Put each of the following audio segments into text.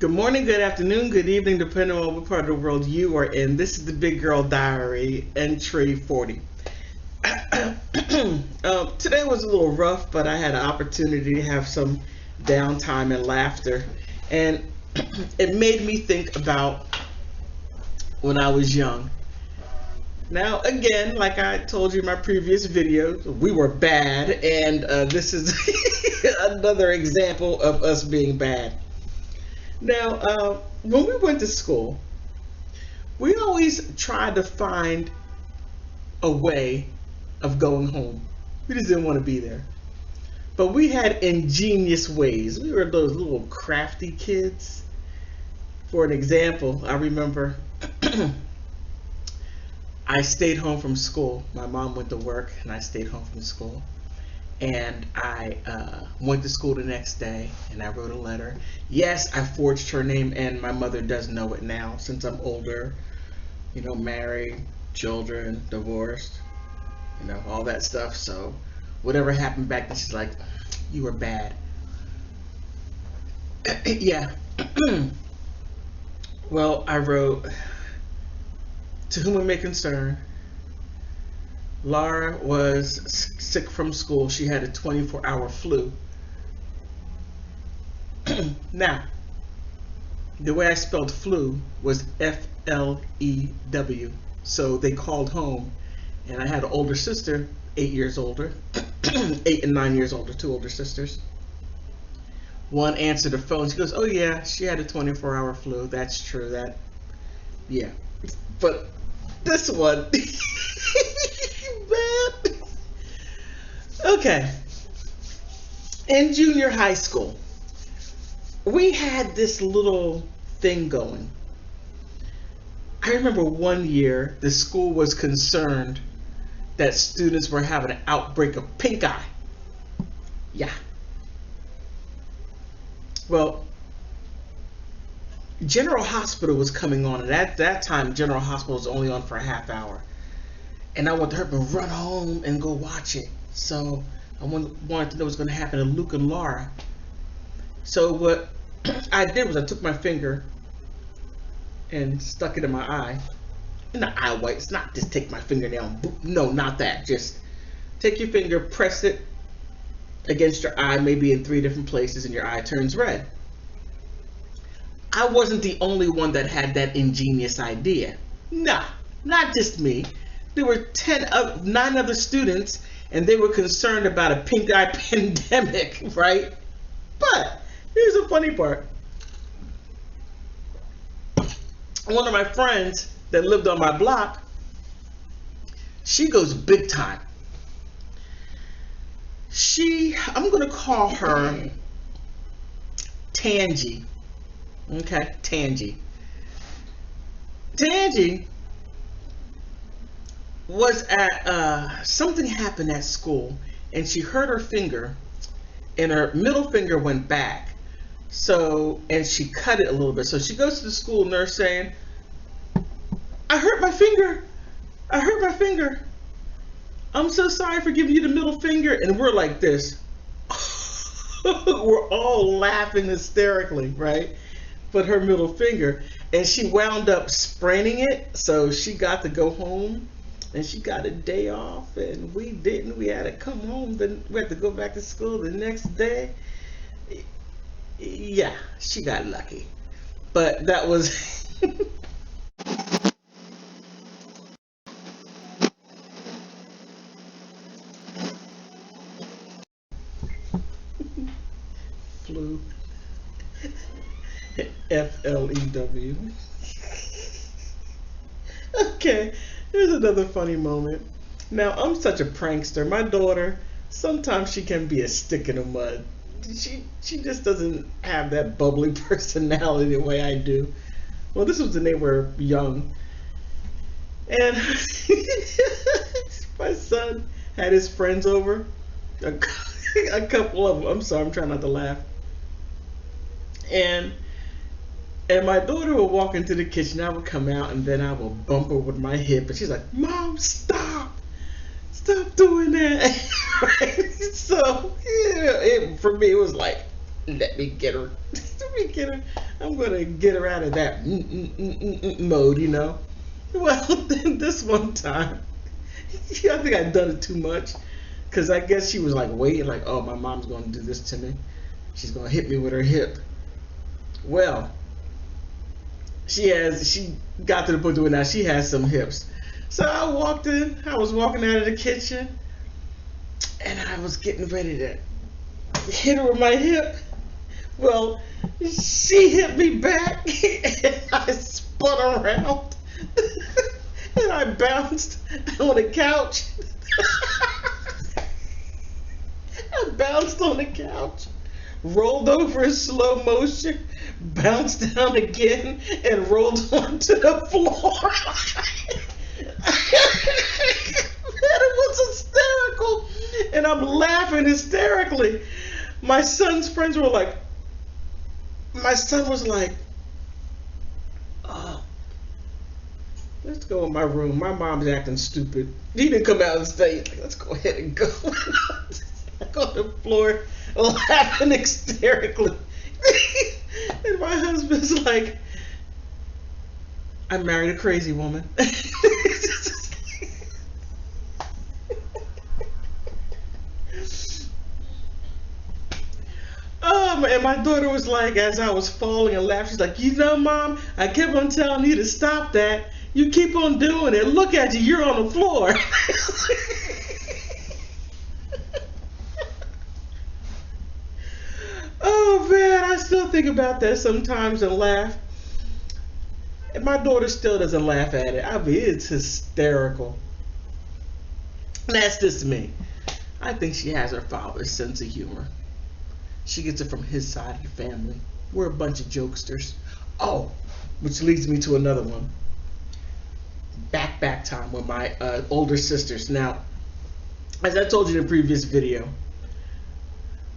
Good morning, good afternoon, good evening, depending on what part of the world you are in. This is the Big Girl Diary, entry 40. Today was a little rough, but I had an opportunity to have some downtime and laughter. And it made me think about when I was young. Now, again, like I told you in my previous videos, we were bad, and this is another example of us being bad. Now, when we went to school, we always tried to find a way of going home. We just didn't want to be there. But we had ingenious ways. We were those little crafty kids. For an example, I remember I stayed home from school. My mom went to work, and I stayed home from school. And I went to school the next day, and I wrote a letter. Yes, I forged her name, and my mother does know it now since I'm older. Married, children, divorced, all that stuff. So whatever happened back then, she's like, you were bad. Yeah. Well, I wrote, to whom it may concern, Laura was sick from school. She had a 24-hour flu. Now, the way I spelled flu was Flew. So they called home, and I had an older sister, 8 years older, 8 and 9 years older, two older sisters. One answered the phone. She goes, "Oh yeah, she had a 24-hour flu. That's true. Yeah." But this one, man. Okay. In junior high school, we had this little thing going. I remember one year the school was concerned that students were having an outbreak of pink eye. Yeah. Well, General Hospital was coming on, and at that time, General Hospital was only on for a half hour. And I wanted to hurry and run home and go watch it. So I wanted to know what's going to happen to Luke and Laura. So what I did was I took my finger and stuck it in my eye. Not eye white. It's not just take my fingernail. No, not that. Just take your finger, press it against your eye, maybe in 3 different places, and your eye turns red. I wasn't the only one that had that ingenious idea. Nah, not just me. There were 9 other students, and they were concerned about a pink eye pandemic, right? But here's the funny part. One of my friends that lived on my block, she goes big time. I'm going to call her Tangy. Okay, Tangy. Tangy was at, something happened at school, and she hurt her finger, and her middle finger went back. So, and she cut it a little bit. So she goes to the school nurse saying, I hurt my finger. I hurt my finger. I'm so sorry for giving you the middle finger. And we're like this. We're all laughing hysterically, right? But her middle finger. And she wound up spraining it. So she got to go home. And she got a day off. And we didn't. We had to come home. Then we had to go back to school the next day. Yeah, she got lucky. But that was... Flew. Flew. Okay, here's another funny moment. Now, I'm such a prankster. My daughter, sometimes she can be a stick in the mud. She just doesn't have that bubbly personality the way I do. Well, this was when they were young. And my son had his friends over. A, a couple of them. I'm sorry, I'm trying not to laugh. And my daughter would walk into the kitchen. I would come out, and then I would bump her with my hip, and she's like, "Mom, stop doing that." Right? So yeah, for me, it was like, Let me get her. Let me get her. I'm gonna get her out of that mode, you know. Well, then this one time, I think I'd done it too much, because I guess she was like waiting, like, oh, my mom's gonna do this to me. She's gonna hit me with her hip. Well, she got to the point where now she has some hips. So I walked in. I was walking out of the kitchen, and I was getting ready to hit her with my hip. Well, she hit me back, and I spun around, and I bounced on the couch. I bounced on the couch, rolled over in slow motion, bounced down again, and rolled onto the floor. And it was hysterical, and I'm laughing hysterically. My son's friends were like, my son was like, oh, let's go in my room. My mom's acting stupid. He didn't come out and say, let's go ahead and go. I go on the floor laughing hysterically. And my husband's like, I married a crazy woman. And my daughter was like, as I was falling and laughing, she's like, you know, Mom, I kept on telling you to stop that. You keep on doing it. Look at you, you're on the floor. Oh man, I still think about that sometimes and laugh. And my daughter still doesn't laugh at it. I mean, it's hysterical. And that's just me. I think she has her father's sense of humor. She gets it from his side of the family. We're a bunch of jokesters. Oh, which leads me to another one. Back time with my older sisters. Now, as I told you in the previous video,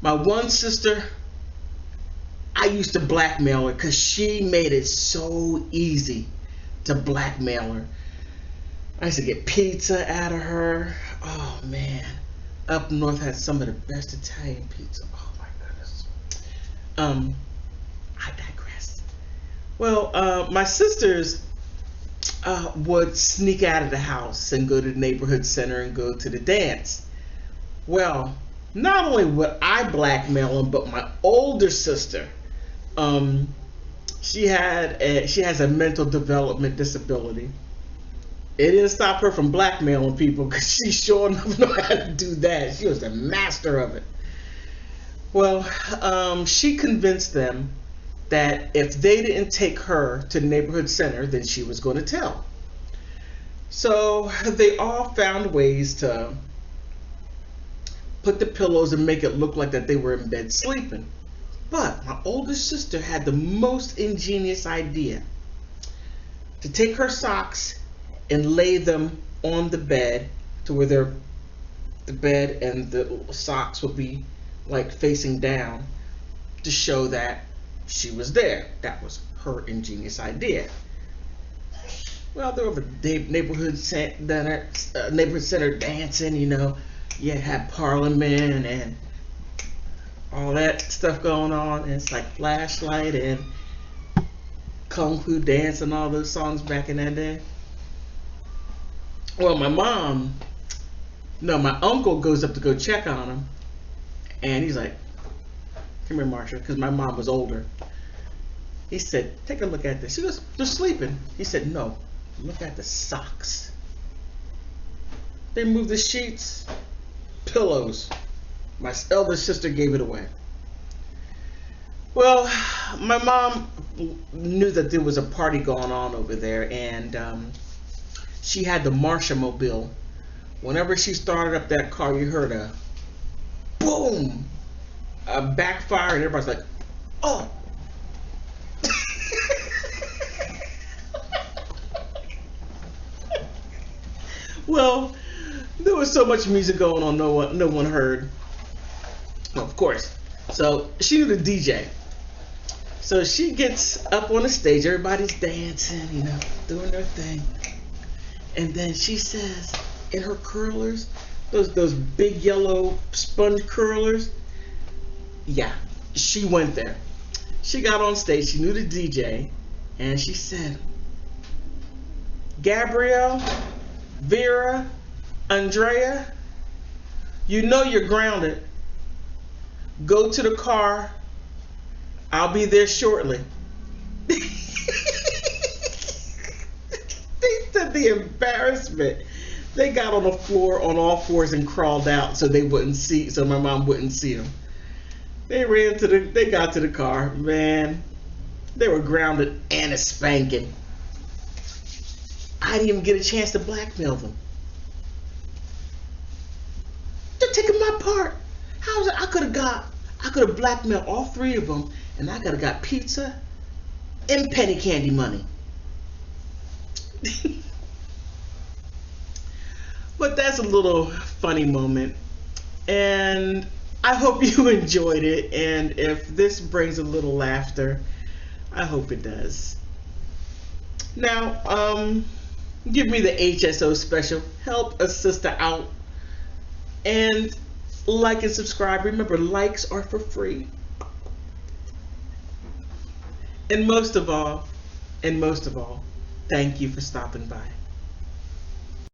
my one sister, I used to blackmail her because she made it so easy to blackmail her. I used to get pizza out of her. Oh man, up north had some of the best Italian pizza. Oh my goodness. I digress. Well, my sisters would sneak out of the house and go to the neighborhood center and go to the dance. Well, not only would I blackmail them, but my older sister, she has a mental development disability. It didn't stop her from blackmailing people, because she sure enough knew how to do that. She was the master of it. Well, she convinced them that if they didn't take her to the neighborhood center, then she was going to tell. So they all found ways to put the pillows and make it look like that they were in bed sleeping. But my older sister had the most ingenious idea to take her socks and lay them on the bed to where the bed and the socks would be like facing down to show that she was there. That was her ingenious idea. Well, there were the neighborhood center dancing, you know. You had Parliament and all that stuff going on, and it's like Flashlight and Kung Fu Dance and all those songs back in that day. Well, my uncle goes up to go check on him, and he's like, come here, Marsha, because my mom was older. He said, take a look at this. She goes, they're sleeping. He said, no, look at the socks. They moved the sheets, pillows. My elder sister gave it away. Well, my mom knew that there was a party going on over there, and she had the Marsha mobile. Whenever she started up that car, you heard a boom, a backfire, and everybody's like, oh. Well, there was so much music going on, no one heard. Well, of course. So she knew the DJ. So she gets up on the stage, everybody's dancing, you know, doing their thing. And then she says, in her curlers, those big yellow sponge curlers, yeah, she went there. She got on stage. She knew the DJ, and she said, "Gabrielle, Vera, Andrea, you know you're grounded. Go to the car. I'll be there shortly." They said the embarrassment. They got on the floor on all fours and crawled out so my mom wouldn't see them. They got to the car. Man, they were grounded and a spanking. I didn't even get a chance to blackmail them. They're taking my part. How was it? I could have blackmailed all three of them, and I could have got pizza and penny candy money. But that's a little funny moment, and I hope you enjoyed it. And if this brings a little laughter, I hope it does. Now, give me the HSO special. Help a sister out. And like and subscribe. Remember, likes are for free. And most of all, thank you for stopping by.